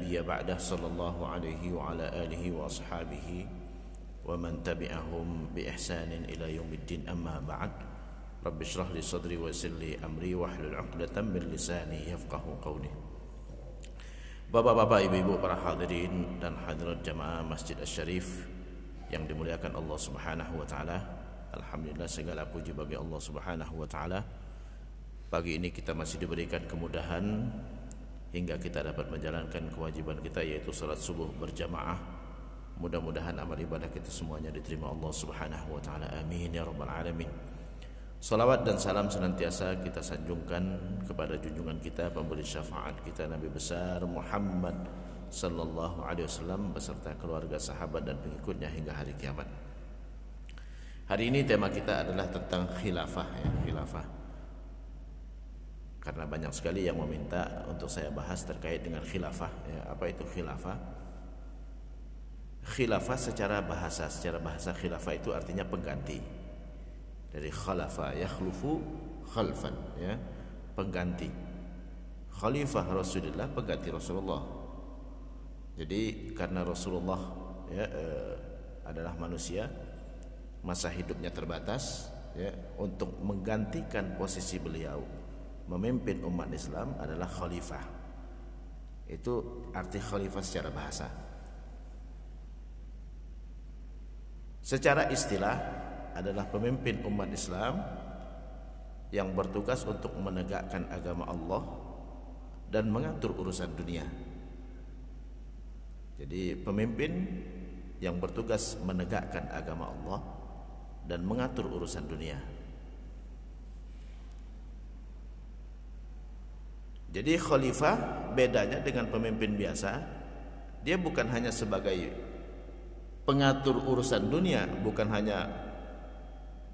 نبي بعده صلى الله عليه وعلى آله وأصحابه ومن تبعهم بإحسان إلى يوم الدين. أما بعد، رب اشرح لي صدري ويسر لي أمري واحلل عقدة من لساني يفقهوا قولي. Bapak-bapak, ibu-ibu, para hadirin dan hadirat jamaah Masjid Asy-Syarif yang dimuliakan Allah Subhanahu wa taala. Alhamdulillah, segala puji bagi Allah Subhanahu wa taala. Pagi ini kita masih diberikan kemudahan hingga kita dapat menjalankan kewajiban kita, yaitu salat subuh berjamaah. Mudah-mudahan amal ibadah kita semuanya diterima Allah Subhanahu wa taala. Amin ya rabbal alamin. Salawat dan salam senantiasa kita sanjungkan kepada junjungan kita, pemberi syafaat kita, Nabi besar Muhammad sallallahu alaihi wasallam beserta keluarga, sahabat dan pengikutnya hingga hari kiamat. Hari ini tema kita adalah tentang khilafah, khilafah. Karena banyak sekali yang meminta untuk saya bahas terkait dengan khilafah. Apa itu khilafah? Khilafah secara bahasa khilafah itu artinya pengganti. Dari khalafa yakhlufu khalfan, pengganti. Khalifah Rasulullah, pengganti Rasulullah. Jadi karena Rasulullah adalah manusia, masa hidupnya terbatas, untuk menggantikan posisi beliau memimpin umat Islam adalah khalifah. Itu arti khalifah secara bahasa. Secara istilah adalah pemimpin umat Islam yang bertugas untuk menegakkan agama Allah dan mengatur urusan dunia. Jadi pemimpin yang bertugas menegakkan agama Allah dan mengatur urusan dunia. Jadi khalifah bedanya dengan pemimpin biasa, dia bukan hanya sebagai pengatur urusan dunia, bukan hanya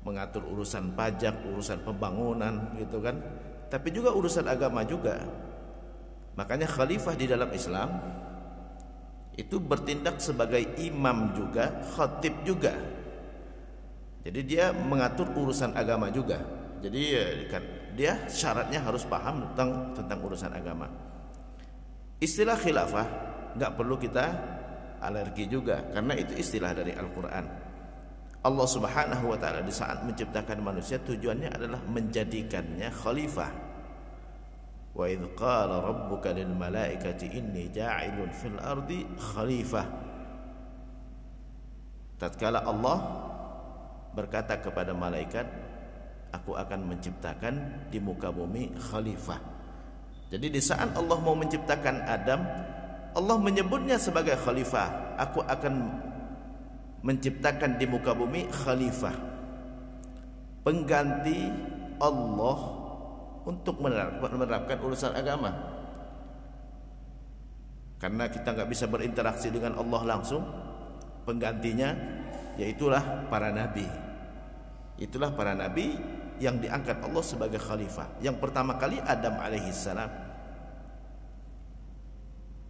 mengatur urusan pajak, urusan pembangunan gitu kan, tapi juga urusan agama juga. Makanya khalifah di dalam Islam itu bertindak sebagai imam juga, khatib juga. Jadi dia mengatur urusan agama juga. Jadi dia syaratnya harus paham tentang urusan agama. Istilah khilafah enggak perlu kita alergi juga, karena itu istilah dari Al-Quran. Allah Subhanahu wa taala di saat menciptakan manusia tujuannya adalah menjadikannya khalifah. Wa idz qala rabbuka lil malaikati inni ja'ilun fil ardi khalifah. Tatkala Allah berkata kepada malaikat, aku akan menciptakan di muka bumi khalifah. Jadi di saat Allah mau menciptakan Adam, Allah menyebutnya sebagai khalifah. Aku akan menciptakan di muka bumi khalifah, pengganti Allah untuk menerapkan urusan agama. Karena kita nggak bisa berinteraksi dengan Allah langsung, penggantinya yaitulah para nabi. Itulah para nabi yang diangkat Allah sebagai khalifah. Yang pertama kali Adam alaihissalam.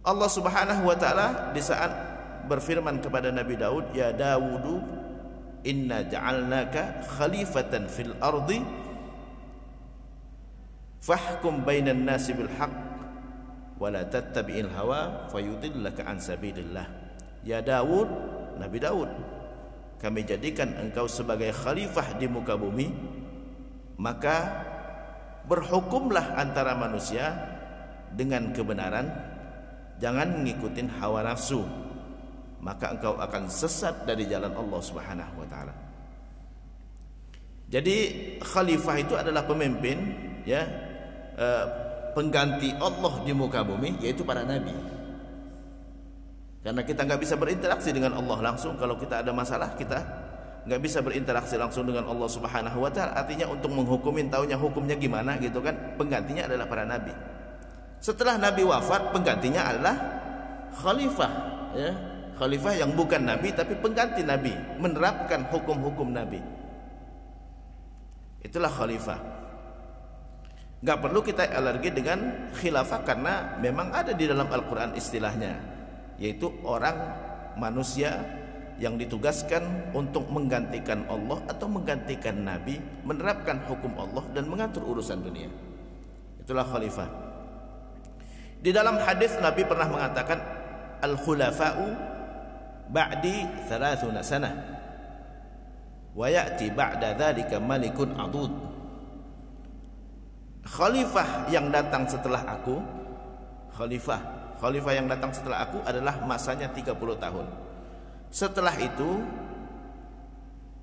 Allah Subhanahu wa taala di saat berfirman kepada Nabi Daud, ya Dawudu inna ja'alnaka khalifatan fil ardi fahkum bainan nasi bil haqq wa la tattabi'il hawa fayudillaka an sabilillah. Ya Daud, Nabi Daud, kami jadikan engkau sebagai khalifah di muka bumi, maka berhukumlah antara manusia dengan kebenaran, jangan ngikutin hawa nafsu, maka engkau akan sesat dari jalan Allah Subhanahu wa taala. Jadi khalifah itu adalah pemimpin, pengganti Allah di muka bumi, yaitu para nabi. Karena kita nggak bisa berinteraksi dengan Allah langsung. Kalau kita ada masalah, kita nggak bisa berinteraksi langsung dengan Allah Subhanahu wa taala. Artinya untuk menghukumin, taunya hukumnya gimana gitu kan, penggantinya adalah para nabi. Setelah nabi wafat, penggantinya adalah khalifah, khalifah yang bukan nabi tapi pengganti nabi, menerapkan hukum-hukum nabi. Itulah khalifah. Gak perlu kita alergi dengan khilafah, karena memang ada di dalam Al-Quran istilahnya, yaitu orang manusia yang ditugaskan untuk menggantikan Allah atau menggantikan nabi, menerapkan hukum Allah dan mengatur urusan dunia. Itulah khalifah. Di dalam hadis Nabi pernah mengatakan al-khulafa'u ba'di 30 sanah wa ya'ti ba'da dzalika malikun adud. Khalifah yang datang setelah aku, khalifah yang datang setelah aku adalah masanya 30 tahun. Setelah itu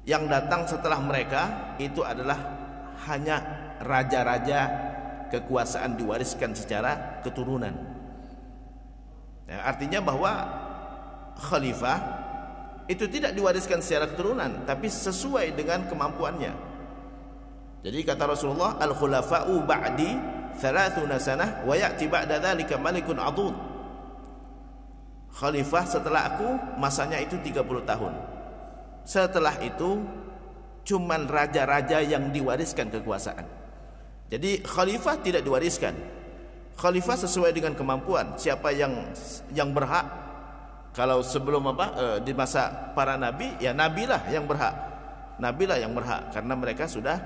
yang datang setelah mereka itu adalah hanya raja-raja, kekuasaan diwariskan secara keturunan. Ya, artinya bahwa khalifah itu tidak diwariskan secara keturunan, tapi sesuai dengan kemampuannya. Jadi kata Rasulullah, al-khulafa'u ba'di 30 sanah wa ya'ti ba'da dzalika malikun adud. Khalifah setelah aku masanya itu 30 tahun. Setelah itu cuman raja-raja yang diwariskan kekuasaan. Jadi khalifah tidak diwariskan. Khalifah sesuai dengan kemampuan. Siapa yang berhak? Kalau sebelum di masa para nabi, ya nabilah yang berhak. Nabilah yang berhak karena mereka sudah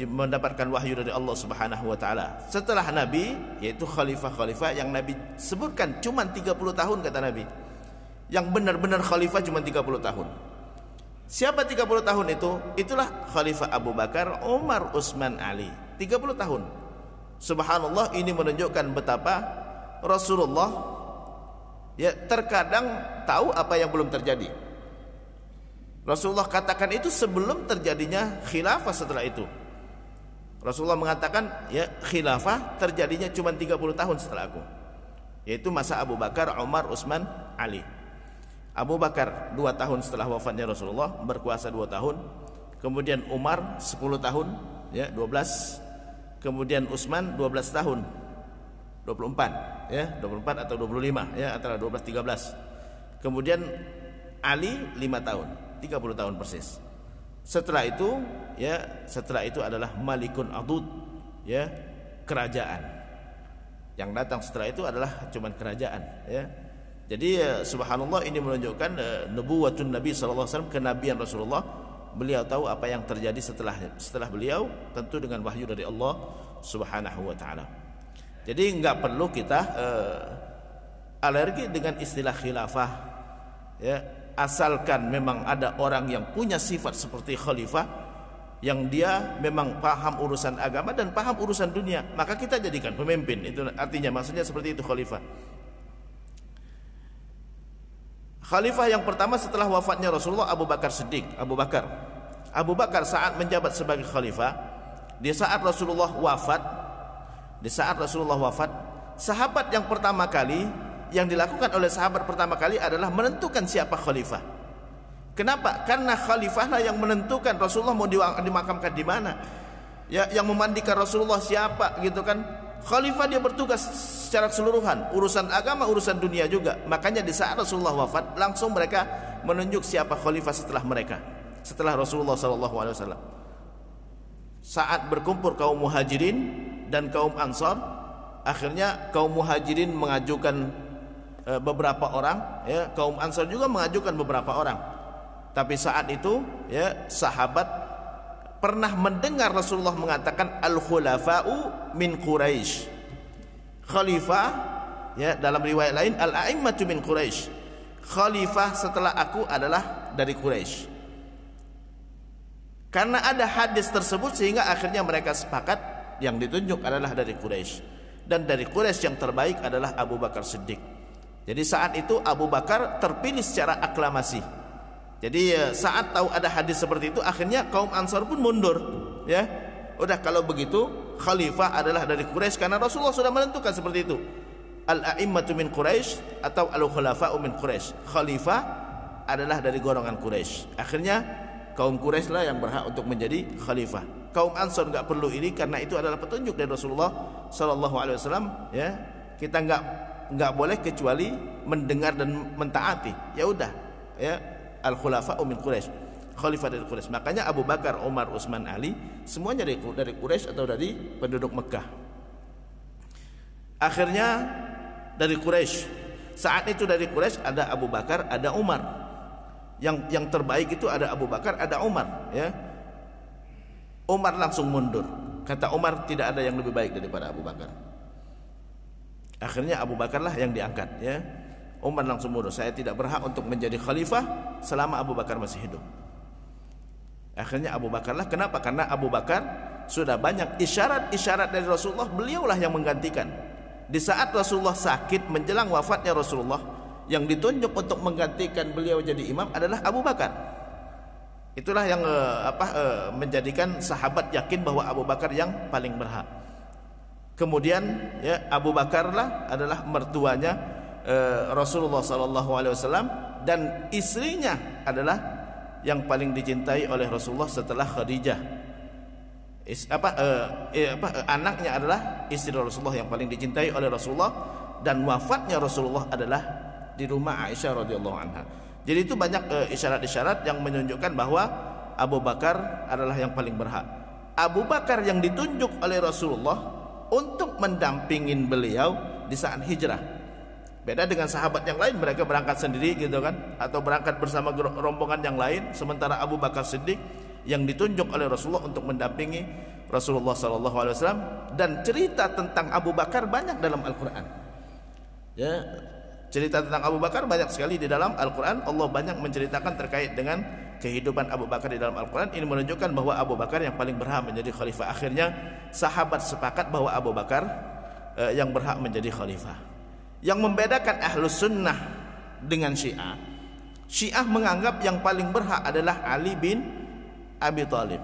mendapatkan wahyu dari Allah Subhanahu wa taala. Setelah nabi, yaitu khalifah-khalifah yang nabi sebutkan cuma 30 tahun kata nabi. Yang benar-benar khalifah cuma 30 tahun. Siapa 30 tahun itu? Itulah Khalifah Abu Bakar, Umar, Utsman, Ali. 30 tahun. Subhanallah, ini menunjukkan betapa Rasulullah ya terkadang tahu apa yang belum terjadi. Rasulullah katakan itu sebelum terjadinya khilafah setelah itu. Rasulullah mengatakan ya khilafah terjadinya cuma 30 tahun setelah aku. Yaitu masa Abu Bakar, Umar, Utsman, Ali. Abu Bakar 2 tahun setelah wafatnya Rasulullah, berkuasa 2 tahun. Kemudian Umar 10 tahun, ya 12. Kemudian Utsman 12 tahun, 24, ya 24 atau 25, ya antara 12 13. Kemudian Ali 5 tahun, 30 tahun persis. Setelah itu adalah Malikun Adud, ya kerajaan. Yang datang setelah itu adalah cuman kerajaan, ya. Jadi subhanallah, ini menunjukkan nubuwatun Nabi sallallahu alaihi wasallam, kenabian Rasulullah. Beliau tahu apa yang terjadi setelah beliau, tentu dengan wahyu dari Allah Subhanahu wa taala. Jadi enggak perlu kita alergi dengan istilah khilafah, ya, asalkan memang ada orang yang punya sifat seperti khalifah, yang dia memang paham urusan agama dan paham urusan dunia, maka kita jadikan pemimpin. Itu artinya, maksudnya seperti itu khalifah. Khalifah yang pertama setelah wafatnya Rasulullah, Abu Bakar Siddiq. Abu Bakar saat menjabat sebagai khalifah, di saat Rasulullah wafat, sahabat yang pertama kali yang dilakukan oleh sahabat pertama kali adalah menentukan siapa khalifah. Kenapa? Karena khalifahlah yang menentukan Rasulullah mau dimakamkan di mana. Ya, yang memandikan Rasulullah siapa, gitu kan? Khalifah dia bertugas secara keseluruhan, urusan agama, urusan dunia juga. Makanya di saat Rasulullah wafat, langsung mereka menunjuk siapa khalifah setelah mereka, setelah Rasulullah SAW. Saat berkumpul kaum Muhajirin dan kaum Ansar, akhirnya kaum Muhajirin mengajukan beberapa orang, ya, kaum Ansar juga mengajukan beberapa orang. Tapi saat itu, ya, sahabat pernah mendengar Rasulullah mengatakan al-khulafa'u min Quraisy. Khalifah, ya, dalam riwayat lain al-a'immatu min Quraisy. Khalifah setelah aku adalah dari Quraisy. Karena ada hadis tersebut sehingga akhirnya mereka sepakat yang ditunjuk adalah dari Quraisy. Dan dari Quraisy yang terbaik adalah Abu Bakar Siddiq. Jadi saat itu Abu Bakar terpilih secara aklamasi. Jadi saat tahu ada hadis seperti itu, akhirnya kaum Ansar pun mundur, ya. Udah kalau begitu khalifah adalah dari Quraisy, karena Rasulullah sudah menentukan seperti itu. Al-a'immatu min Quraisy atau al-khulafa'u min Quraisy. Khalifah adalah dari golongan Quraisy. Akhirnya kaum Quraisy lah yang berhak untuk menjadi khalifah. Kaum Ansar enggak perlu ini karena itu adalah petunjuk dari Rasulullah sallallahu alaihi wasallam, ya. Kita enggak boleh kecuali mendengar dan mentaati. Ya udah, ya. Al-khulafa'u min Quraisy, khalifah dari Quraisy. Makanya Abu Bakar, Umar, Utsman, Ali semuanya dari Quraisy atau dari penduduk Mekah. Akhirnya dari Quraisy. Saat itu dari Quraisy ada Abu Bakar, ada Umar. Yang terbaik itu ada Abu Bakar, ada Umar, ya. Umar langsung mundur. Kata Umar, tidak ada yang lebih baik daripada Abu Bakar. Akhirnya Abu Bakarlah yang diangkat, ya. Umar langsung mundur, saya tidak berhak untuk menjadi khalifah selama Abu Bakar masih hidup. Akhirnya Abu Bakarlah, kenapa? Karena Abu Bakar sudah banyak isyarat-isyarat dari Rasulullah, beliaulah yang menggantikan. Di saat Rasulullah sakit menjelang wafatnya Rasulullah, yang ditunjuk untuk menggantikan beliau jadi imam adalah Abu Bakar. Itulah yang menjadikan sahabat yakin bahwa Abu Bakar yang paling berhak. Kemudian ya, Abu Bakarlah adalah mertuanya Rasulullah SAW, dan istrinya adalah yang paling dicintai oleh Rasulullah setelah Khadijah. Anaknya adalah istri Rasulullah yang paling dicintai oleh Rasulullah, dan wafatnya Rasulullah adalah di rumah Aisyah radhiyallahu anha. Jadi itu banyak isyarat-isyarat yang menunjukkan bahwa Abu Bakar adalah yang paling berhak. Abu Bakar yang ditunjuk oleh Rasulullah untuk mendampingin beliau di saat hijrah. Beda dengan sahabat yang lain, mereka berangkat sendiri gitu kan, atau berangkat bersama rombongan yang lain. Sementara Abu Bakar Siddiq yang ditunjuk oleh Rasulullah untuk mendampingi Rasulullah SAW. Dan cerita tentang Abu Bakar banyak dalam Al-Quran, ya. Cerita tentang Abu Bakar banyak sekali di dalam Al-Quran. Allah banyak menceritakan terkait dengan kehidupan Abu Bakar di dalam Al-Quran. Ini menunjukkan bahwa Abu Bakar yang paling berhak menjadi khalifah. Akhirnya sahabat sepakat bahwa Abu Bakar yang berhak menjadi khalifah. Yang membedakan Ahlus Sunnah dengan Syiah, Syiah menganggap yang paling berhak adalah Ali bin Abi Thalib.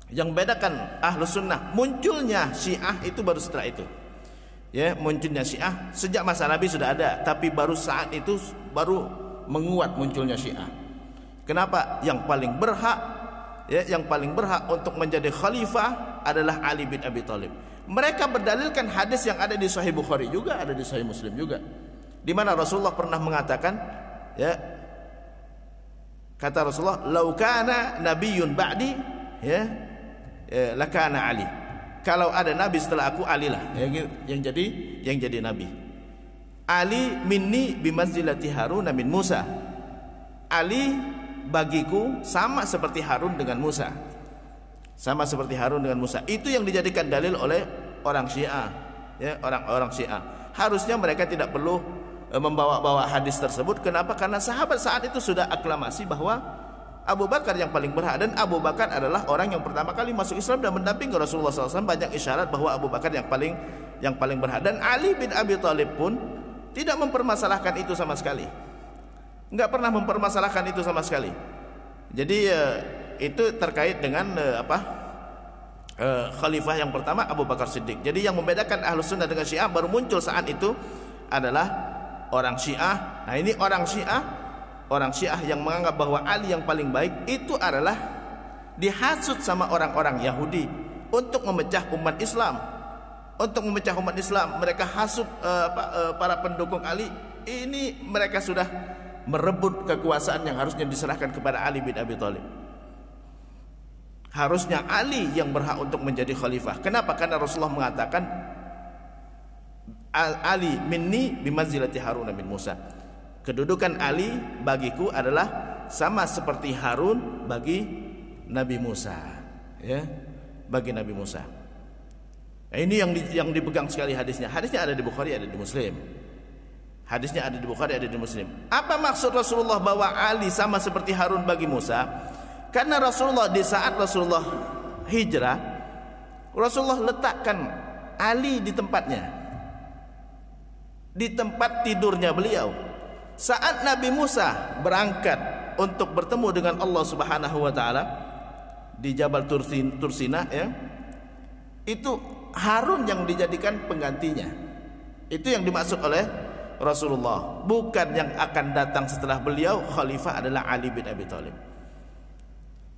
Yang membedakan Ahlus Sunnah, munculnya Syiah itu baru setelah itu. Ya, munculnya Syiah sejak masa Nabi sudah ada, tapi baru saat itu baru menguat munculnya Syiah. Kenapa? Yang paling berhak, ya, yang paling berhak untuk menjadi khalifah adalah Ali bin Abi Thalib. Mereka berdalilkan hadis yang ada di Sahih Bukhari juga, ada di Sahih Muslim juga, di mana Rasulullah pernah mengatakan, ya, kata Rasulullah, "Lau kana nabiyyun ba'di, ya, lakana Ali." Kalau ada nabi setelah aku, Ali lah yang jadi nabi. Ali minni bimanzilati Harun min Musa. Ali bagiku sama seperti Harun dengan Musa. Sama seperti Harun dengan Musa. Itu yang dijadikan dalil oleh orang Syiah, ya, orang-orang Syiah. Harusnya mereka tidak perlu membawa-bawa hadis tersebut. Kenapa? Karena sahabat saat itu sudah aklamasi bahwa Abu Bakar yang paling berhak, dan Abu Bakar adalah orang yang pertama kali masuk Islam dan mendampingi Rasulullah SAW. Banyak isyarat bahwa Abu Bakar yang paling berhak. Dan Ali bin Abi Thalib pun tidak mempermasalahkan itu sama sekali. Enggak pernah mempermasalahkan itu sama sekali. Jadi itu terkait dengan khalifah yang pertama Abu Bakar Siddiq. Jadi yang membedakan Ahlus Sunnah dengan Syiah baru muncul saat itu adalah orang Syiah. Nah, ini orang Syiah yang menganggap bahwa Ali yang paling baik itu adalah dihasut sama orang-orang Yahudi untuk memecah umat Islam. Untuk memecah umat Islam, mereka hasut para pendukung Ali. Ini mereka sudah merebut kekuasaan yang harusnya diserahkan kepada Ali bin Abi Thalib. Harusnya Ali yang berhak untuk menjadi khalifah. Kenapa? Karena Rasulullah mengatakan, Ali minni bimanzilati Harun bin Musa. Kedudukan Ali bagiku adalah sama seperti Harun bagi Nabi Musa, ya, bagi Nabi Musa. Nah, ini yang dipegang sekali hadisnya. Hadisnya ada di Bukhari, ada di Muslim. Hadisnya ada di Bukhari, ada di Muslim. Apa maksud Rasulullah bahwa Ali sama seperti Harun bagi Musa? Karena Rasulullah di saat Rasulullah hijrah, Rasulullah letakkan Ali di tempatnya, di tempat tidurnya beliau. Saat Nabi Musa berangkat untuk bertemu dengan Allah Subhanahu wa taala di Jabal Tursina, ya, itu Harun yang dijadikan penggantinya. Itu yang dimaksud oleh Rasulullah. Bukan yang akan datang setelah beliau khalifah adalah Ali bin Abi Thalib.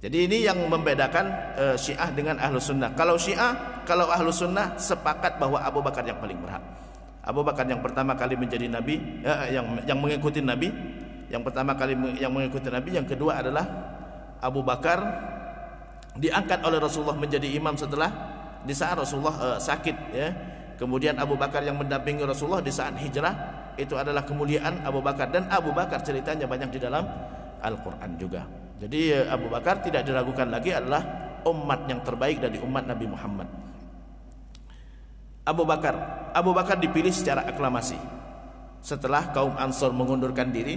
Jadi ini yang membedakan Syiah dengan Ahlus Sunnah. Kalau Ahlus Sunnah sepakat bahwa Abu Bakar yang paling berhak. Abu Bakar yang pertama kali menjadi nabi, yang mengikuti nabi, yang pertama kali yang mengikuti nabi. Yang kedua adalah Abu Bakar diangkat oleh Rasulullah menjadi imam setelah di saat Rasulullah sakit, ya. Kemudian Abu Bakar yang mendampingi Rasulullah di saat hijrah. Itu adalah kemuliaan Abu Bakar, dan Abu Bakar ceritanya banyak di dalam Al-Quran juga. Jadi Abu Bakar tidak diragukan lagi adalah umat yang terbaik dari umat Nabi Muhammad. Abu Bakar Abu Bakar dipilih secara aklamasi. Setelah kaum Ansor mengundurkan diri,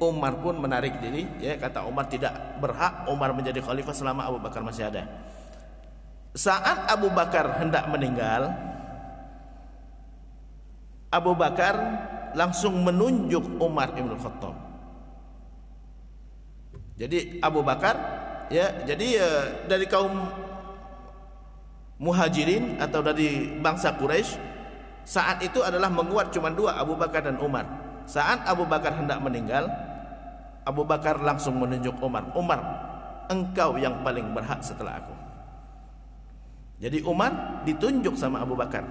Umar pun menarik diri, ya, kata Umar tidak berhak Umar menjadi khalifah selama Abu Bakar masih ada. Saat Abu Bakar hendak meninggal, Abu Bakar langsung menunjuk Umar ibn Khattab. Jadi Abu Bakar, ya, jadi dari kaum Muhajirin atau dari bangsa Quraisy saat itu adalah menguat cuma dua, Abu Bakar dan Umar. Saat Abu Bakar hendak meninggal, Abu Bakar langsung menunjuk Umar. Umar, engkau yang paling berhak setelah aku. Jadi Umar ditunjuk sama Abu Bakar.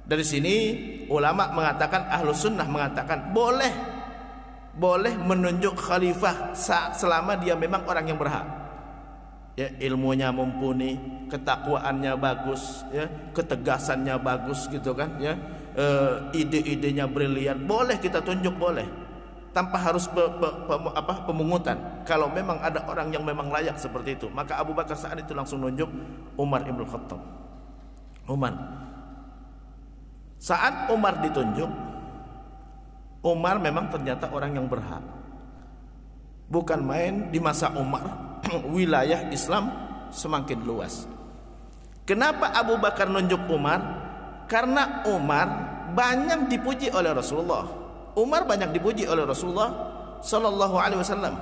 Dari sini ulama mengatakan, Ahlus Sunnah mengatakan boleh menunjuk khalifah selama dia memang orang yang berhak. Ya, ilmunya mumpuni, ketakwaannya bagus, ya, ketegasannya bagus gitu kan, ya. Ide-idenya brilian, boleh kita tunjuk, boleh. Tanpa harus pemungutan. Kalau memang ada orang yang memang layak seperti itu, maka Abu Bakar saat itu langsung nunjuk Umar ibn Khattab. Saat Umar ditunjuk, Umar memang ternyata orang yang berhak. Bukan main, di masa Umar wilayah Islam semakin luas. Kenapa Abu Bakar nunjuk Umar? Karena Umar banyak dipuji oleh Rasulullah. Umar banyak dipuji oleh Rasulullah sallallahu alaihi wasallam.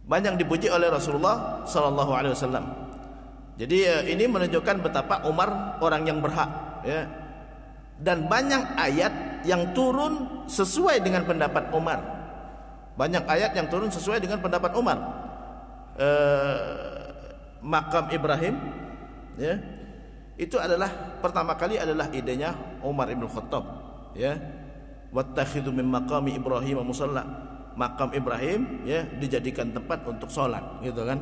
Banyak dipuji oleh Rasulullah sallallahu alaihi wasallam. Jadi ini menunjukkan betapa Umar orang yang berhak, ya. Dan banyak ayat yang turun sesuai dengan pendapat Umar. Banyak ayat yang turun sesuai dengan pendapat Umar. Makam Ibrahim, ya, itu adalah pertama kali adalah idenya Umar ibn Khattab, ya. Wattakhidhu min maqami Ibrahim musalla. Makam Ibrahim, ya, dijadikan tempat untuk sholat, gitu kan.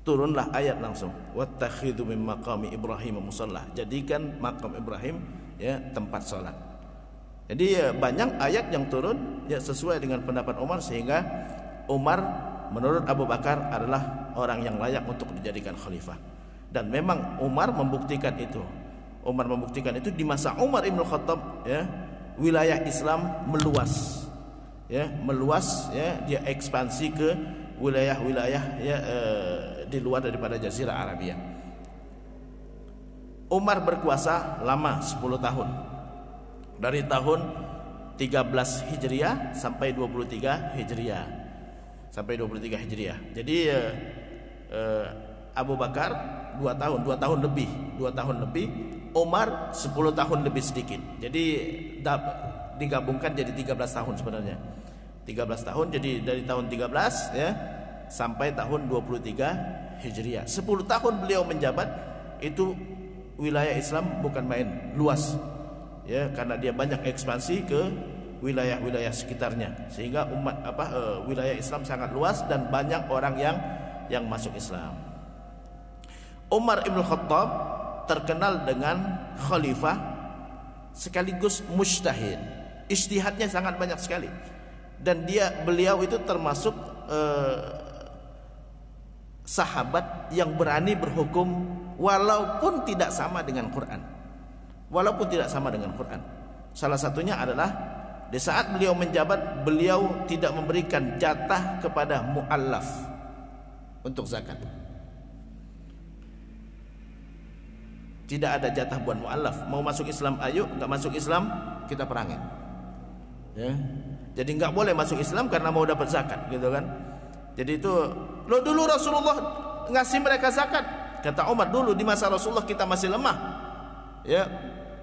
Turunlah ayat langsung, wattakhidhu min maqami Ibrahim musalla. Jadikan makam Ibrahim, ya, tempat sholat. Jadi ya, banyak ayat yang turun, ya, sesuai dengan pendapat Umar, sehingga Umar menurut Abu Bakar adalah orang yang layak untuk dijadikan khalifah. Dan memang Umar membuktikan itu. Umar membuktikan itu di masa Umar ibn Khattab, ya, wilayah Islam meluas, ya, dia ekspansi ke wilayah-wilayah, ya, di luar daripada Jazirah Arabia. Umar berkuasa lama, 10 tahun. Dari tahun 13 Hijriah sampai 23 Hijriah. Jadi Abu Bakar 2 tahun lebih, Umar 10 tahun lebih sedikit. Jadi digabungkan jadi 13 tahun sebenarnya. 13 tahun, jadi dari tahun 13, ya, sampai tahun 23 Hijriah. 10 tahun beliau menjabat, itu wilayah Islam bukan main, luas, ya, karena dia banyak ekspansi ke wilayah-wilayah sekitarnya, sehingga wilayah Islam sangat luas dan banyak orang yang masuk Islam. Umar ibn Khattab terkenal dengan khalifah sekaligus mujtahid. Ijtihadnya sangat banyak sekali. Dan beliau itu termasuk sahabat yang berani berhukum walaupun tidak sama dengan Quran. Salah satunya adalah di saat beliau menjabat, beliau tidak memberikan jatah kepada mu'allaf untuk zakat. Tidak ada jatah buat mu'allaf. Mau masuk Islam ayo, enggak masuk Islam kita perangin, ya. Jadi enggak boleh masuk Islam karena mau dapat zakat, gitu kan. Jadi itu dulu Rasulullah ngasih mereka zakat. Kata Umar, dulu di masa Rasulullah kita masih lemah, ya,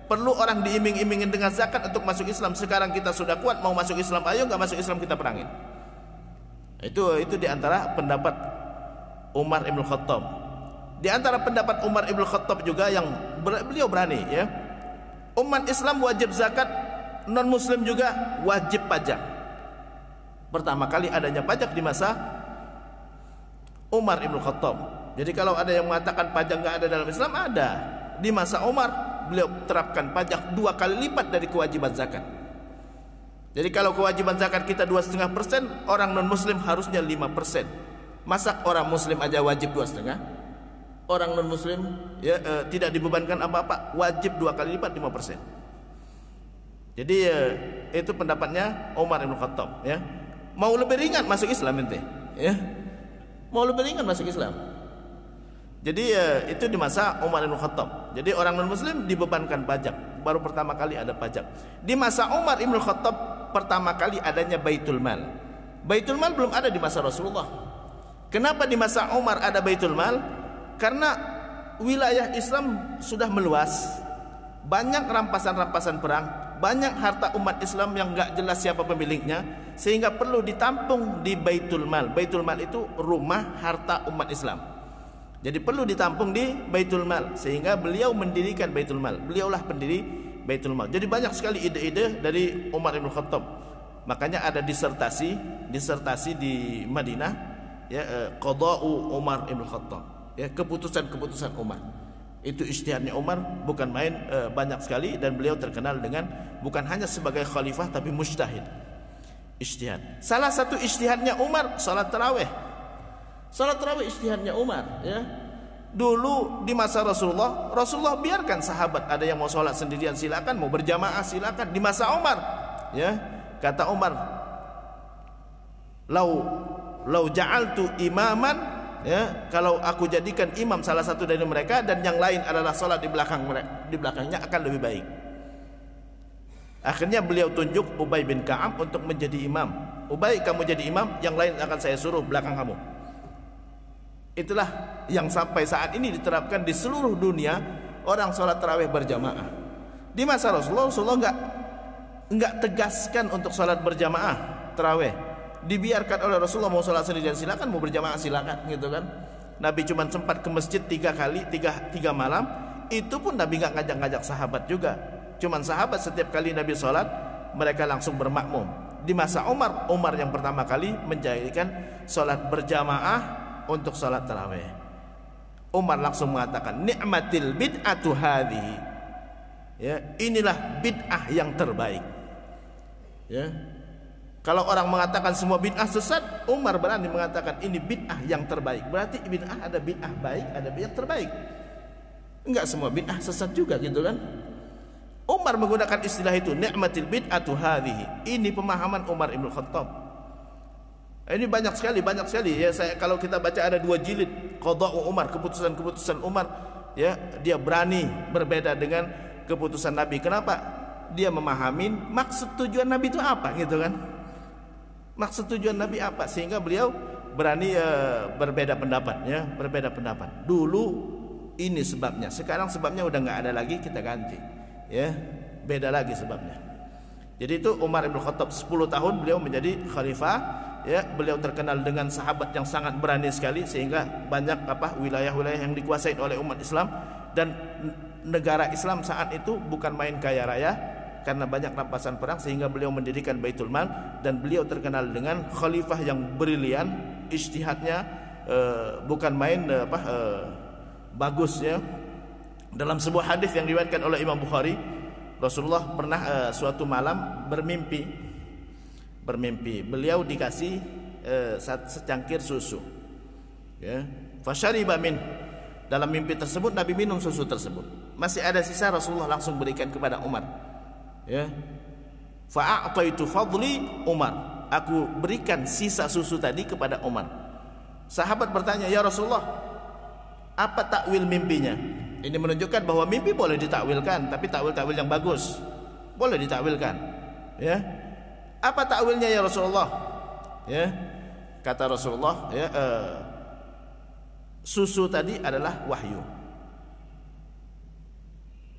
perlu orang diiming-imingin dengan zakat untuk masuk Islam. Sekarang kita sudah kuat, mau masuk Islam ayo, enggak masuk Islam kita perangin. Itu di antara pendapat Umar ibn Khattab. Di antara pendapat Umar ibn Khattab juga yang beliau berani, ya, umat Islam wajib zakat, non muslim juga wajib pajak. Pertama kali adanya pajak di masa Umar ibn Khattab. Jadi kalau ada yang mengatakan pajak enggak ada dalam Islam, ada. Di masa Umar beliau terapkan pajak 2 kali lipat dari kewajiban zakat. Jadi kalau kewajiban zakat kita 2,5%, orang non muslim harusnya 5%. Masa orang muslim aja wajib 2,5%? orang non muslim ya tidak dibebankan apa-apa, wajib 2 kali lipat 5%. Jadi itu pendapatnya Umar bin Khattab ya. Mau lebih ringan masuk Islam ente ya. Mau lebih ringan masuk Islam. Jadi itu di masa Umar bin Khattab. Jadi orang non muslim dibebankan pajak. Baru pertama kali ada pajak. Di masa Umar bin Khattab pertama kali adanya Baitul Mal. Baitul Mal belum ada di masa Rasulullah. Kenapa di masa Umar ada Baitul Mal? Karena wilayah Islam sudah meluas. Banyak rampasan-rampasan perang, banyak harta umat Islam yang enggak jelas siapa pemiliknya, sehingga perlu ditampung di Baitul Mal. Baitul Mal itu rumah harta umat Islam. Jadi perlu ditampung di Baitul Mal, sehingga beliau mendirikan Baitul Mal. Beliaulah pendiri Baitul Mal. Jadi banyak sekali ide-ide dari Umar bin Khattab. Makanya ada disertasi di Madinah ya, Qada'u Umar bin Khattab. Ya, keputusan-keputusan Umar. Itu ijtihadnya Umar bukan main, banyak sekali, dan beliau terkenal dengan bukan hanya sebagai khalifah tapi mujtahid. Ijtihad. Salah satu ijtihadnya Umar salat tarawih. Salat tarawih ijtihadnya Umar ya. Dulu di masa Rasulullah biarkan sahabat, ada yang mau salat sendirian silakan, mau berjamaah silakan. Di masa Umar ya, kata Umar, lau ja'altu imaman ya, kalau aku jadikan imam salah satu dari mereka dan yang lain adalah salat di belakangnya akan lebih baik. Akhirnya beliau tunjuk Ubay bin Ka'ab untuk menjadi imam. Ubay, kamu jadi imam, yang lain akan saya suruh belakang kamu. Itulah yang sampai saat ini diterapkan di seluruh dunia, orang salat tarawih berjamaah. Di masa Rasulullah enggak tegaskan untuk salat berjamaah tarawih. Dibiarkan oleh Rasulullah, mau sholat sendirian silakan, mau berjamaah silakan, gitu kan. Nabi cuma sempat ke masjid 3 kali, 3 malam. Itu pun Nabi nggak ngajak-ngajak sahabat juga. Cuman sahabat setiap kali Nabi sholat, mereka langsung bermakmum. Di masa Umar yang pertama kali menjadikan sholat berjamaah untuk sholat tarawih. Umar langsung mengatakan, ni'matil bid'atu hadhihi. Ya, inilah bid'ah yang terbaik. Ya. Kalau orang mengatakan semua bid'ah sesat, Umar berani mengatakan ini bid'ah yang terbaik. Berarti bid'ah ada bid'ah baik, ada bid'ah terbaik. Enggak semua bid'ah sesat juga, gitu kan. Umar menggunakan istilah itu, ni'matil bid'atu hadhihi. Ini pemahaman Umar Ibn Khattab. Ini banyak sekali ya. Kalau kita baca ada 2 jilid Qada'u Umar, keputusan-keputusan Umar ya. Dia berani berbeda dengan keputusan Nabi. Kenapa? Dia memahamin maksud tujuan Nabi itu apa, gitu kan. Maksud tujuan Nabi apa, sehingga beliau berani berbeda pendapat ya, berbeda pendapat. Dulu ini sebabnya, sekarang sebabnya udah nggak ada lagi, kita ganti ya, beda lagi sebabnya. Jadi itu Umar bin Khattab 10 tahun beliau menjadi khalifah ya. Beliau terkenal dengan sahabat yang sangat berani sekali, sehingga banyak wilayah-wilayah yang dikuasai oleh umat Islam, dan negara Islam saat itu bukan main kaya raya karena banyak rampasan perang, sehingga beliau mendirikan Baitul Mal, dan beliau terkenal dengan khalifah yang brilian. Ijtihadnya bukan main bagus ya. Dalam sebuah hadis yang diriwayatkan oleh Imam Bukhari, Rasulullah pernah suatu malam bermimpi. Beliau dikasih secangkir susu ya. Fasyariba min. Dalam mimpi tersebut Nabi minum susu tersebut. Masih ada sisa, Rasulullah langsung berikan kepada Umar. Ya, fa'ataitu fadli Umar. Aku berikan sisa susu tadi kepada Umar. Sahabat bertanya, ya Rasulullah, apa takwil mimpinya? Ini menunjukkan bahwa mimpi boleh ditakwilkan, tapi takwil yang bagus boleh ditakwilkan. Ya, apa takwilnya ya Rasulullah? Ya, kata Rasulullah, ya, susu tadi adalah wahyu.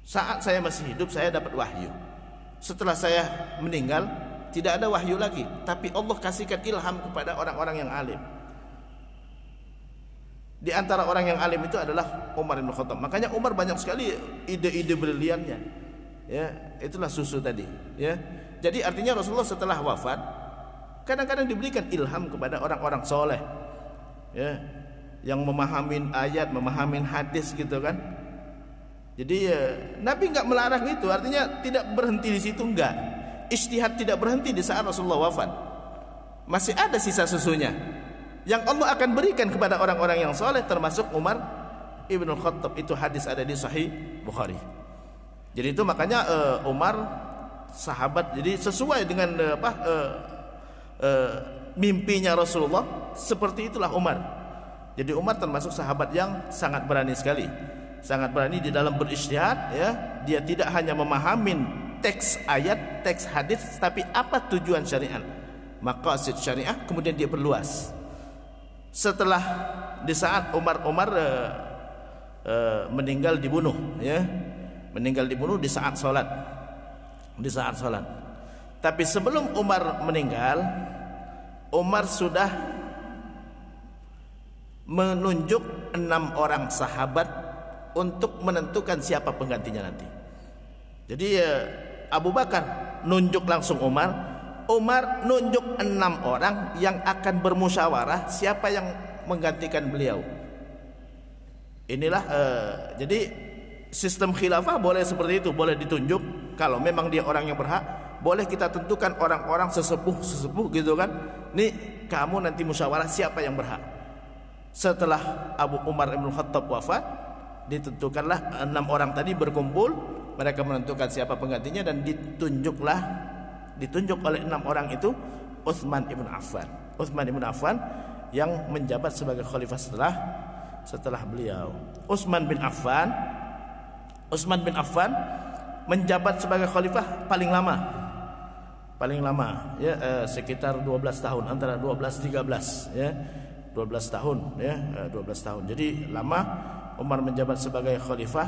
Saat saya masih hidup saya dapat wahyu. Setelah saya meninggal tidak ada wahyu lagi, tapi Allah kasihkan ilham kepada orang-orang yang alim. Di antara orang yang alim itu adalah Umar bin Khattab. Makanya Umar banyak sekali ide-ide briliannya. Ya, itulah susu tadi, ya. Jadi artinya Rasulullah setelah wafat kadang-kadang diberikan ilham kepada orang-orang soleh, ya, yang memahamin ayat, memahamin hadis, gitu kan. Jadi Nabi enggak melarang itu, artinya tidak berhenti di situ, enggak. Ijtihad tidak berhenti di saat Rasulullah wafat. Masih ada sisa susunya yang Allah akan berikan kepada orang-orang yang soleh, termasuk Umar Ibnu Khattab. Itu hadis ada di Sahih Bukhari. Jadi itu makanya Umar sahabat, jadi sesuai dengan mimpinya Rasulullah, seperti itulah Umar. Jadi Umar termasuk sahabat yang sangat berani sekali, sangat berani di dalam berijtihad, ya. Dia tidak hanya memahami teks ayat, teks hadis, tapi apa tujuan syariat, maqasid syariah, kemudian dia perluas. Setelah di saat Umar meninggal dibunuh, ya, meninggal dibunuh di saat sholat, di saat sholat. Tapi sebelum Umar meninggal, Umar sudah menunjuk 6 orang sahabat untuk menentukan siapa penggantinya nanti. Jadi Abu Bakar nunjuk langsung Umar, Umar nunjuk 6 orang yang akan bermusyawarah siapa yang menggantikan beliau. Inilah jadi sistem khilafah boleh seperti itu, boleh ditunjuk kalau memang dia orang yang berhak, boleh kita tentukan orang-orang sesepuh gitu kan. Nih kamu nanti musyawarah siapa yang berhak. Setelah Abu Umar Ibn Khattab wafat, ditentukanlah 6 orang tadi berkumpul, mereka menentukan siapa penggantinya, dan ditunjuk oleh 6 orang itu Utsman Ibn Affan. Utsman Ibn Affan yang menjabat sebagai khalifah setelah beliau. Utsman bin Affan menjabat sebagai khalifah paling lama, ya, sekitar 12 tahun, antara 12-13, ya, 12 tahun, ya, 12 tahun. Jadi lama Umar menjabat sebagai khalifah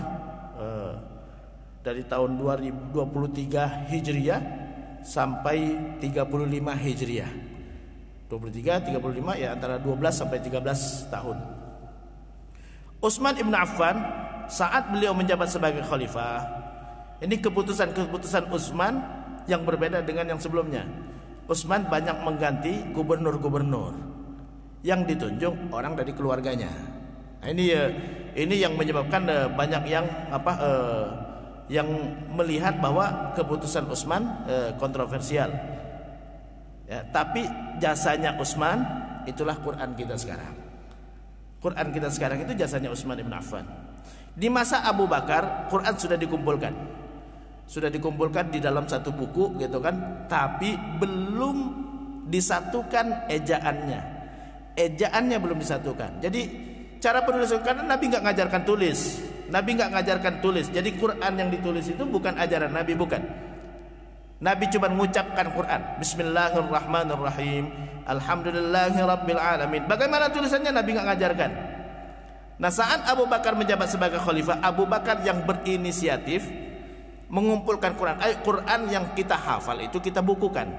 dari tahun 2023 Hijriah sampai 35 Hijriah. 23, 35, ya, antara 12 sampai 13 tahun. Utsman Ibn Affan saat beliau menjabat sebagai khalifah, ini keputusan Utsman yang berbeda dengan yang sebelumnya. Utsman banyak mengganti gubernur-gubernur yang ditunjuk orang dari keluarganya. Nah, ini yang menyebabkan banyak yang melihat bahwa keputusan Utsman kontroversial. Ya, tapi jasanya Utsman itulah Quran kita sekarang. Quran kita sekarang itu jasanya Utsman Ibn Affan. Di masa Abu Bakar, Quran sudah dikumpulkan di dalam satu buku, gitu kan. Tapi belum disatukan ejaannya. Ejaannya belum disatukan. Jadi cara penulisan, karena Nabi nggak ngajarkan tulis. Jadi Quran yang ditulis itu bukan ajaran Nabi, bukan. Nabi cuma mengucapkan Quran, Bismillahirrahmanirrahim, Alhamdulillahirabbil alamin. Bagaimana tulisannya Nabi nggak ngajarkan. Nah, saat Abu Bakar menjabat sebagai khalifah, Abu Bakar yang berinisiatif mengumpulkan Quran. Quran yang kita hafal itu kita bukukan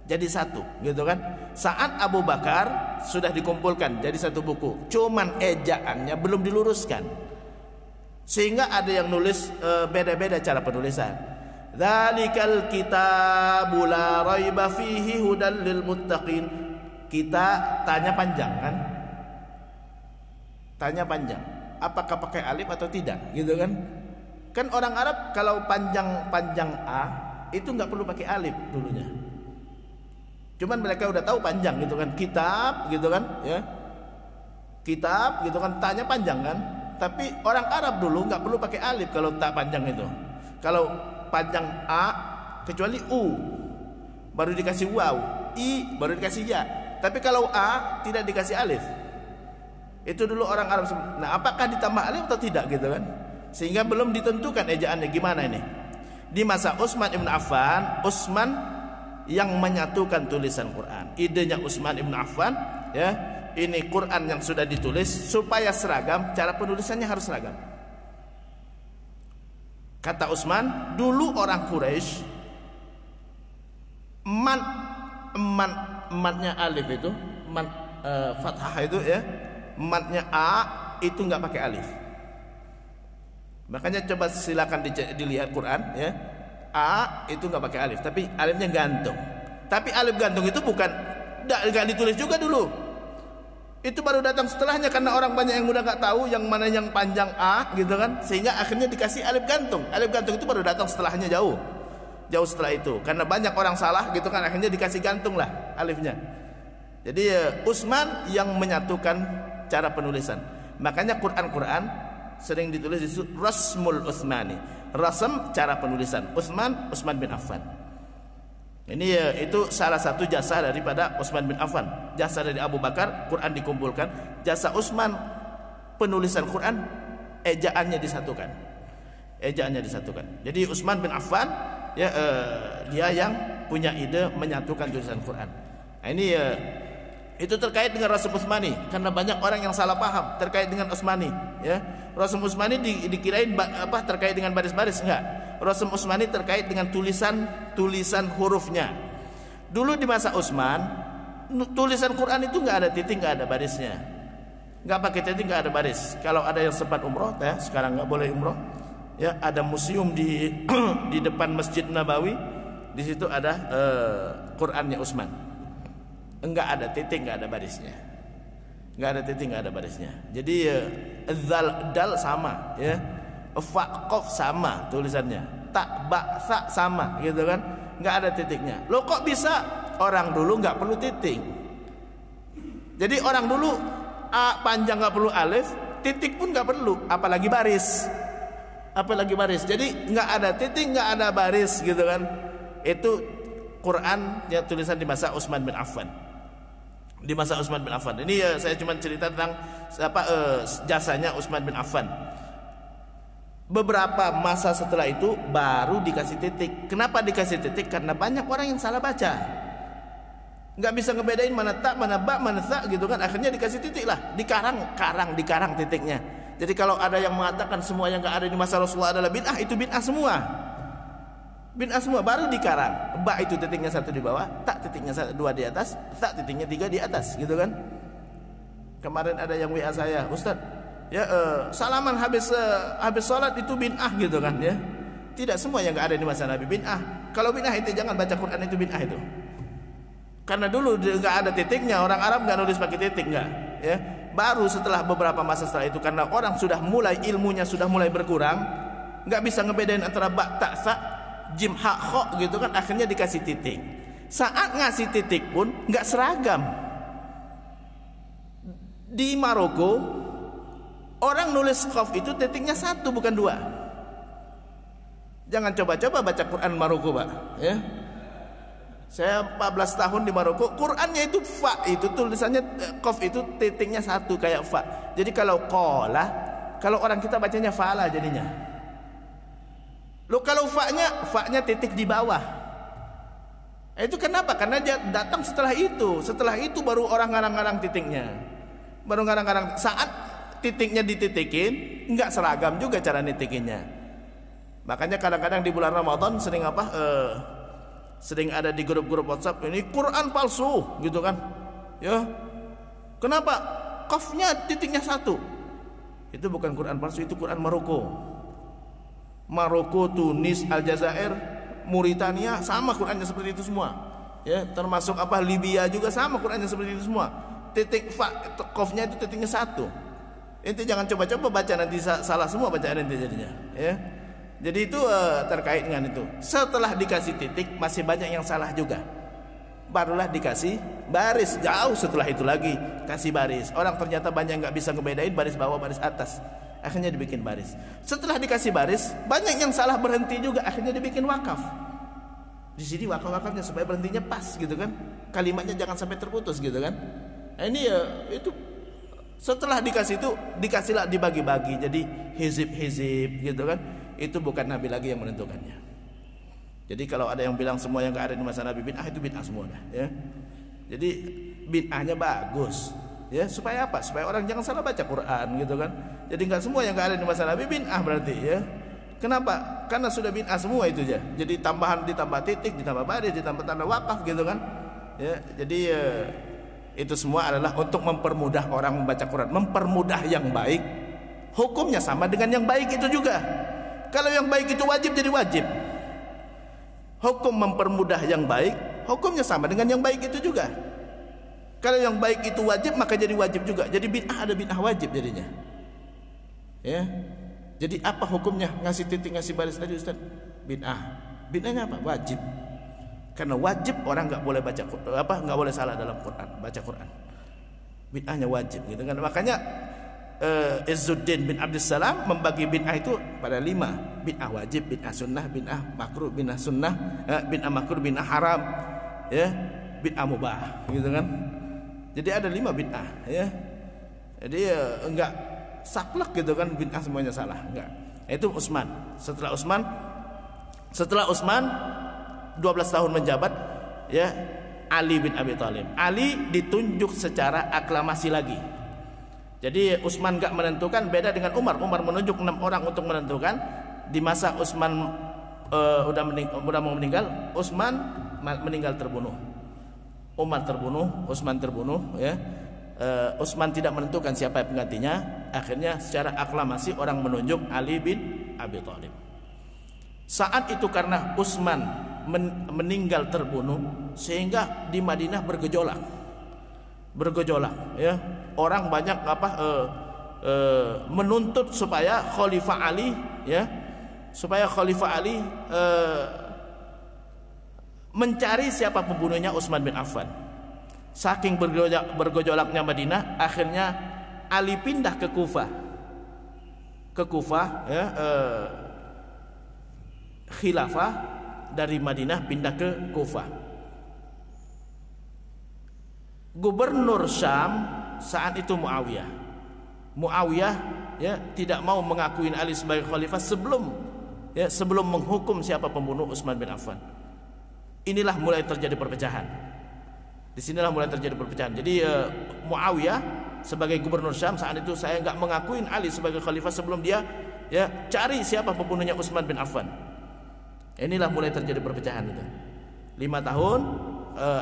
jadi satu, gitu kan. Saat Abu Bakar sudah dikumpulkan jadi satu buku, cuman ejaannya belum diluruskan, sehingga ada yang nulis beda-beda cara penulisan. Dzalikal kitabu la raiba fihi hudal lil muttaqin. Kita tanya panjang kan? Tanya panjang. Apakah pakai alif atau tidak, gitu kan? Kan orang Arab kalau panjang A itu nggak perlu pakai alif dulunya. Cuman mereka udah tahu panjang, gitu kan. Kitab, gitu kan, ya. Kitab, gitu kan, tanya panjang kan. Tapi orang Arab dulu nggak perlu pakai alif kalau tak panjang itu. Kalau panjang A kecuali U baru dikasih waw, I baru dikasih ya. Tapi kalau A tidak dikasih alif. Itu dulu orang Arab. Nah, apakah ditambah alif atau tidak, gitu kan? Sehingga belum ditentukan ejaannya gimana ini. Di masa Utsman Ibn Affan, Utsman yang menyatukan tulisan Quran. Idenya Utsman Ibn Affan, ya. Ini Quran yang sudah ditulis supaya seragam, cara penulisannya harus seragam. Kata Utsman, dulu orang Quraisy matnya alif itu, fathah itu, ya, matnya A itu nggak pakai alif. Makanya coba silakan dilihat Quran, ya, A itu nggak pakai alif, tapi alifnya gantung. Tapi alif gantung itu bukan nggak ditulis juga dulu. Itu baru datang setelahnya, karena orang banyak yang udah nggak tahu yang mana yang panjang A, gitu kan, sehingga akhirnya dikasih alif gantung. Alif gantung itu baru datang setelahnya, jauh setelah itu, karena banyak orang salah, gitu kan, akhirnya dikasih gantung lah alifnya. Jadi Utsman yang menyatukan cara penulisan. Makanya Quran sering ditulis di situ Rasmul Utsmani. Rasm cara penulisan. Utsman bin Affan. Ini ya, itu salah satu jasa daripada Utsman bin Affan. Jasa dari Abu Bakar, Quran dikumpulkan. Jasa Utsman, penulisan Quran, ejaannya disatukan. Jadi Utsman bin Affan ya, dia yang punya ide menyatukan tulisan Quran. Nah, ini ya, itu terkait dengan Rasm Utsmani, karena banyak orang yang salah paham terkait dengan Utsmani. Ya, Rasm Utsmani dikirain terkait dengan baris-baris, enggak. Rasm Utsmani terkait dengan tulisan hurufnya. Dulu di masa Utsman, tulisan Quran itu enggak ada titik, enggak ada barisnya. Enggak pakai titik, enggak ada baris. Kalau ada yang sempat umroh, ya, sekarang enggak boleh umroh. Ya, ada museum di di depan Masjid Nabawi. Di situ ada Qurannya Utsman. Enggak ada titik, enggak ada barisnya. Jadi dal sama, ya. Fa qaf sama tulisannya. Ta ba sa sama, gitu kan? Enggak ada titiknya. Loh, kok bisa? Orang dulu enggak perlu titik. Jadi orang dulu a panjang enggak perlu alif, titik pun enggak perlu, apalagi baris. Jadi enggak ada titik, enggak ada baris, gitu kan? Itu Quran yang tulisan di masa Utsman bin Affan. Ini ya, saya cuma cerita tentang jasanya Utsman bin Affan. Beberapa masa setelah itu baru dikasih titik. Kenapa dikasih titik? Karena banyak orang yang salah baca, nggak bisa ngebedain mana ta, mana ba, mana sa, gitu kan. Akhirnya dikasih titik lah, dikarang titiknya. Jadi kalau ada yang mengatakan semua yang nggak ada di masa Rasulullah adalah bid'ah, itu bid'ah semua. Baru dikarang. Ba itu titiknya 1 di bawah, ta titiknya 2 di atas, sa titiknya 3 di atas, gitu kan. Kemarin ada yang WA saya, Ustaz, ya salaman habis sholat itu bid'ah, gitu kan, ya. Tidak semua yang nggak ada di masa Nabi bid'ah. Kalau bid'ah itu jangan baca Quran itu bid'ah itu. Karena dulu nggak ada titiknya, orang Arab nggak nulis pakai titik, nggak, ya. Baru setelah beberapa masa setelah itu, karena orang sudah mulai ilmunya sudah mulai berkurang, nggak bisa ngebedain antara ba, ta, sa, jim, ha, kho, gitu kan. Akhirnya dikasih titik. Saat ngasih titik pun nggak seragam. Di Maroko orang nulis qaf itu titiknya 1 bukan 2. Jangan coba-coba baca Quran Maroko, Pak, ya. Saya 14 tahun di Maroko, Qurannya itu fa, itu tulisannya qaf itu titiknya 1 kayak fa. Jadi kalau qala, kalau orang kita bacanya fa'ala jadinya. Loh, kalau fa-nya titik di bawah. Itu kenapa? Karena dia datang setelah itu. Setelah itu baru orang ngarang-ngarang titiknya. Saat titiknya dititikin, enggak seragam juga cara nitikinnya. Makanya kadang-kadang di bulan Ramadan sering ada di grup-grup WhatsApp, ini Quran palsu, gitu kan. Ya. Kenapa? Qafnya titiknya 1. Itu bukan Quran palsu, itu Quran Maroko, Tunis, Aljazair, Mauritania sama Qurannya seperti itu semua. Ya, termasuk Libya juga sama Qurannya seperti itu semua. Titik fa, qafnya itu titiknya 1. Ente jangan coba-coba baca, nanti salah semua bacaan ente jadinya, ya. Jadi itu terkait dengan itu. Setelah dikasih titik masih banyak yang salah juga. Barulah dikasih baris. Jauh setelah itu lagi kasih baris. Orang ternyata banyak nggak bisa ngebedain baris bawah baris atas. Akhirnya dibikin baris. Setelah dikasih baris, banyak yang salah berhenti juga. Akhirnya dibikin wakaf. Di sini wakaf-wakafnya supaya berhentinya pas, gitu kan. Kalimatnya jangan sampai terputus, gitu kan. Nah, ini ya itu. Setelah dikasih itu, dikasihlah dibagi-bagi jadi hizib-hizib, gitu kan. Itu bukan Nabi lagi yang menentukannya. Jadi kalau ada yang bilang semua yang gak ada di masa Nabi bid'ah, itu bid'ah semua dah, ya. Jadi bid'ahnya bagus, ya, supaya apa? Supaya orang jangan salah baca Quran, gitu kan. Jadi nggak semua yang gak ada di masa Nabi bid'ah berarti, ya. Kenapa? Karena sudah bid'ah semua itu aja. Jadi tambahan ditambah titik, ditambah baris, ditambah tanda wakaf, gitu kan. Ya, jadi itu semua adalah untuk mempermudah orang membaca Quran, mempermudah yang baik. Hukumnya sama dengan yang baik itu juga. Kalau yang baik itu wajib, jadi wajib. Hukum mempermudah yang baik, hukumnya sama dengan yang baik itu juga. Kalau yang baik itu wajib, maka jadi wajib juga. Jadi bid'ah ada bid'ah wajib jadinya. Ya. Jadi apa hukumnya ngasih titik, ngasih baris tadi, Ustaz? Bid'ah. Bid'ahnya apa? Wajib. Karena wajib orang nggak boleh baca nggak boleh salah dalam Quran, baca Quran. Bid'ahnya wajib, gitu kan. Makanya Izzuddin bin Abdussalam membagi bid'ah itu pada 5. Bid'ah wajib, bid'ah sunnah, bid'ah makruh, bid'ah sunnah, bid'ah makruh, bid'ah haram, ya, bid'ah mubah, gitu kan. Jadi ada 5 bid'ah, ya. Jadi enggak saklek gitu kan bid'ah semuanya salah, enggak. Itu Utsman. Setelah Utsman 12 tahun menjabat, ya, Ali bin Abi Thalib. Ali ditunjuk secara aklamasi lagi. Jadi Utsman enggak menentukan, beda dengan Umar. Umar menunjuk 6 orang untuk menentukan. Di masa Utsman udah mau meninggal, Utsman meninggal terbunuh. Umar terbunuh, Utsman terbunuh, ya. Utsman tidak menentukan siapa penggantinya. Akhirnya secara aklamasi orang menunjuk Ali bin Abi Thalib. Saat itu karena Utsman meninggal terbunuh, sehingga di Madinah bergejolak, ya. Orang banyak menuntut supaya Khalifah Ali, ya, supaya Khalifah Ali mencari siapa pembunuhnya Utsman bin Affan. Saking bergejolaknya Madinah, akhirnya Ali pindah ke Kufah. Ya, khilafah dari Madinah pindah ke Kufah. Gubernur Syam saat itu Muawiyah, ya, tidak mau mengakui Ali sebagai khalifah sebelum menghukum siapa pembunuh Utsman bin Affan. Inilah mulai terjadi perpecahan. Disinilah mulai terjadi perpecahan. Jadi Muawiyah sebagai gubernur Syam saat itu, saya enggak mengakui Ali sebagai khalifah sebelum dia, ya, cari siapa pembunuhnya Utsman bin Affan. Inilah mulai terjadi perpecahan itu. 5 tahun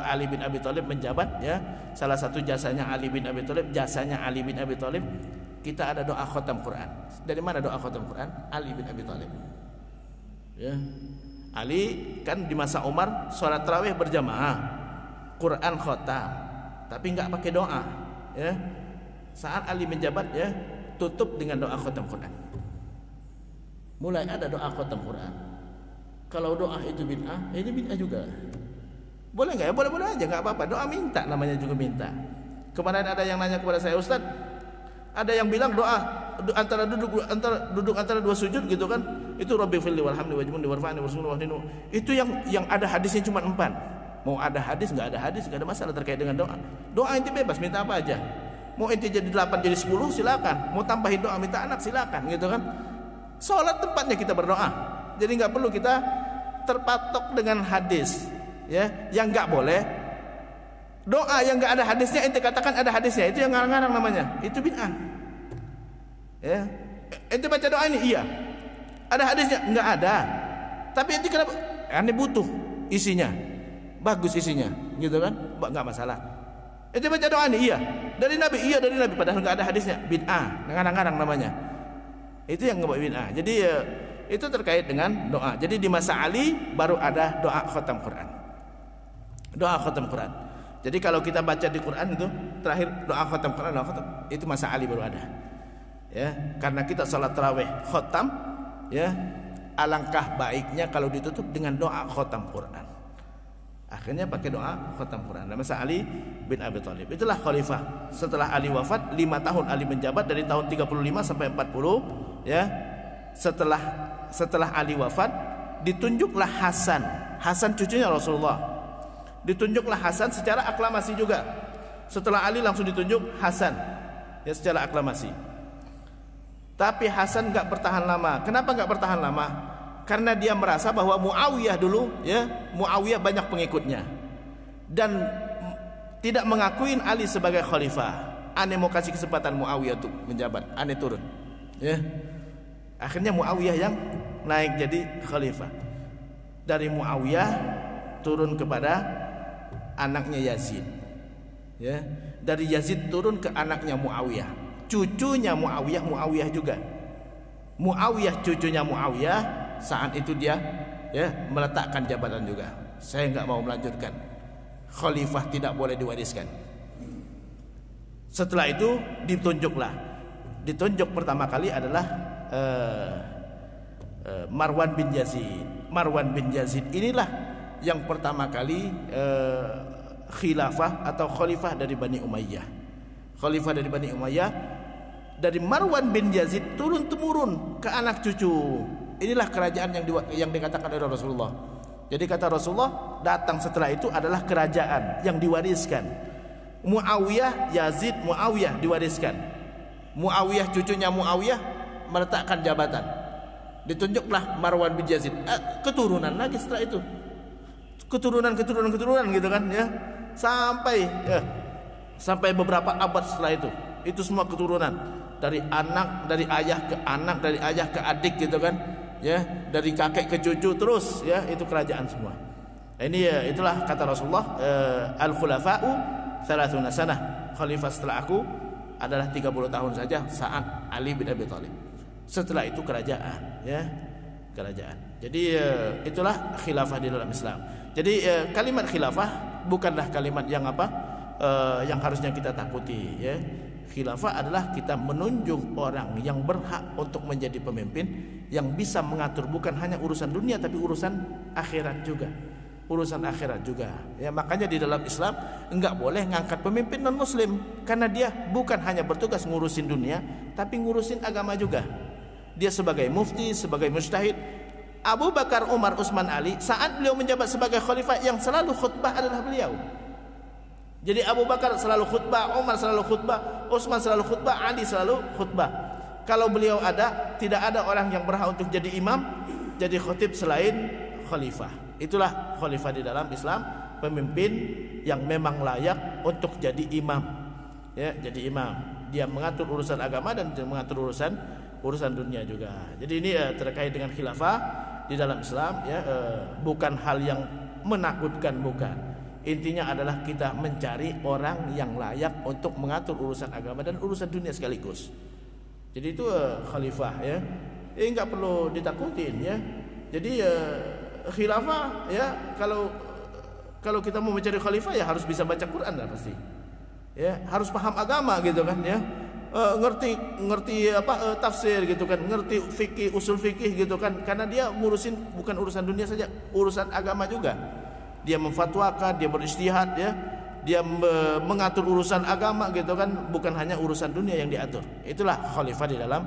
Ali bin Abi Thalib menjabat, ya. Salah satu jasanya Ali bin Abi Thalib, kita ada doa khatam Quran. Dari mana doa khatam Quran? Ali bin Abi Thalib. Ya. Ali kan di masa Umar sholat tarawih berjamaah, Quran khatam, tapi enggak pakai doa, ya. Saat Ali menjabat, ya, tutup dengan doa khatam Quran. Mulai ada doa khatam Quran. Kalau doa itu bid'ah, ini bid'ah juga. Boleh nggak ya? Boleh-boleh aja, nggak apa-apa. Doa minta, namanya juga minta. Kemarin ada yang nanya kepada saya, Ustaz, ada yang bilang doa antara duduk antara 2 sujud gitu kan, itu Rabbi firli warhamni wajibni warfa'ni warzuqni wahdini. Itu yang ada hadisnya cuma 4. Mau ada hadis nggak ada masalah terkait dengan doa. Doa inti bebas, minta apa aja. Mau inti jadi 8 jadi 10 silakan. Mau tambahin doa minta anak silakan, gitu kan. Salat tempatnya kita berdoa. Jadi nggak perlu kita terpatok dengan hadis, ya. Yang nggak boleh doa yang nggak ada hadisnya, ente katakan ada hadisnya, itu yang ngarang-ngarang namanya, itu bid'ah, ya. Ente baca doa ini, iya, ada hadisnya, nggak ada, tapi ente kenapa? Ane butuh isinya, bagus isinya, gitu kan, nggak masalah. Ente baca doa ini, iya dari Nabi, padahal nggak ada hadisnya, bid'ah, ngarang-ngarang namanya, itu yang nggak bid'ah. Jadi itu terkait dengan doa. Jadi di masa Ali baru ada doa khatam Quran. Doa khatam Quran. Jadi kalau kita baca di Quran itu terakhir doa khatam Quran, itu masa Ali baru ada. Ya, karena kita salat tarawih khatam, ya, alangkah baiknya kalau ditutup dengan doa khatam Quran. Akhirnya pakai doa khatam Quran. Nah, masa Ali bin Abi Thalib. Itulah khalifah. Setelah Ali wafat, 5 tahun Ali menjabat dari tahun 35 sampai 40, ya. Setelah Ali wafat, ditunjuklah Hasan cucunya Rasulullah. Ditunjuklah Hasan secara aklamasi juga. Setelah Ali langsung ditunjuk Hasan, ya, secara aklamasi. Tapi Hasan enggak bertahan lama. Kenapa enggak bertahan lama? Karena dia merasa bahwa Muawiyah dulu, ya, Muawiyah banyak pengikutnya dan tidak mengakuin Ali sebagai khalifah. Ane mau kasih kesempatan Muawiyah untuk menjabat, ane turun, ya. Akhirnya Muawiyah yang naik jadi khalifah. Dari Muawiyah turun kepada anaknya Yazid, ya. Dari Yazid turun ke anaknya Muawiyah, cucunya Muawiyah juga. Muawiyah cucunya Muawiyah saat itu dia, ya, meletakkan jabatan juga. Saya enggak mau melanjutkan. Khalifah tidak boleh diwariskan. Setelah itu ditunjuk pertama kali adalah Marwan bin Yazid. Marwan bin Yazid inilah yang pertama kali khilafah atau khalifah dari Bani Umayyah. Khalifah dari Bani Umayyah dari Marwan bin Yazid turun temurun ke anak cucu. Inilah kerajaan yang dikatakan oleh Rasulullah. Jadi kata Rasulullah, datang setelah itu adalah kerajaan yang diwariskan. Muawiyah, Yazid, Muawiyah diwariskan. Muawiyah, cucunya Muawiyah meletakkan jabatan. Ditunjuklah Marwan bin Yazid. Keturunan lagi setelah itu. Keturunan gitu kan ya. Sampai beberapa abad setelah itu. Itu semua keturunan. Dari anak, dari ayah ke anak, dari ayah ke adik gitu kan. Ya, dari kakek ke cucu terus ya, itu kerajaan semua. Ini itulah kata Rasulullah, al-khulafa'u 30 sanah. Khalifah setelah aku adalah 30 tahun saja, saat Ali bin Abi Thalib. Setelah itu kerajaan, ya, kerajaan. Jadi itulah khilafah di dalam Islam. Jadi kalimat khilafah bukanlah kalimat yang yang harusnya kita takuti, ya. Khilafah adalah kita menunjuk orang yang berhak untuk menjadi pemimpin, yang bisa mengatur bukan hanya urusan dunia tapi urusan akhirat juga. Urusan akhirat juga. Ya, makanya di dalam Islam enggak boleh ngangkat pemimpin non muslim, karena dia bukan hanya bertugas ngurusin dunia tapi ngurusin agama juga. Dia sebagai mufti, sebagai mujtahid. Abu Bakar, Umar, Utsman, Ali, saat beliau menjabat sebagai khalifah, yang selalu khutbah adalah beliau. Jadi Abu Bakar selalu khutbah, Umar selalu khutbah, Utsman selalu khutbah, Ali selalu khutbah. Kalau beliau ada, tidak ada orang yang berhak untuk jadi imam, jadi khatib selain khalifah. Itulah khalifah di dalam Islam, pemimpin yang memang layak untuk jadi imam. Ya, jadi imam. Dia mengatur urusan agama dan mengatur urusan dunia juga. Jadi ini terkait dengan khilafah di dalam Islam, ya, bukan hal yang menakutkan, bukan. Intinya adalah kita mencari orang yang layak untuk mengatur urusan agama dan urusan dunia sekaligus. Jadi itu khalifah, ya. Enggak perlu ditakutin, ya. Jadi khilafah, ya, kalau kita mau mencari khalifah ya harus bisa baca Quran lah pasti. Ya, harus paham agama gitu kan, ya. Ngerti tafsir gitu kan, ngerti fikih, usul fikih gitu kan, karena dia ngurusin bukan urusan dunia saja, urusan agama juga. Dia memfatwakan, dia beristihad, ya. Dia mengatur urusan agama gitu kan, bukan hanya urusan dunia yang diatur. Itulah khalifah di dalam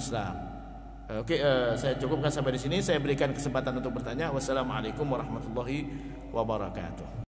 Islam. Oke, saya cukupkan sampai di sini. Saya berikan kesempatan untuk bertanya. Wassalamualaikum warahmatullahi wabarakatuh.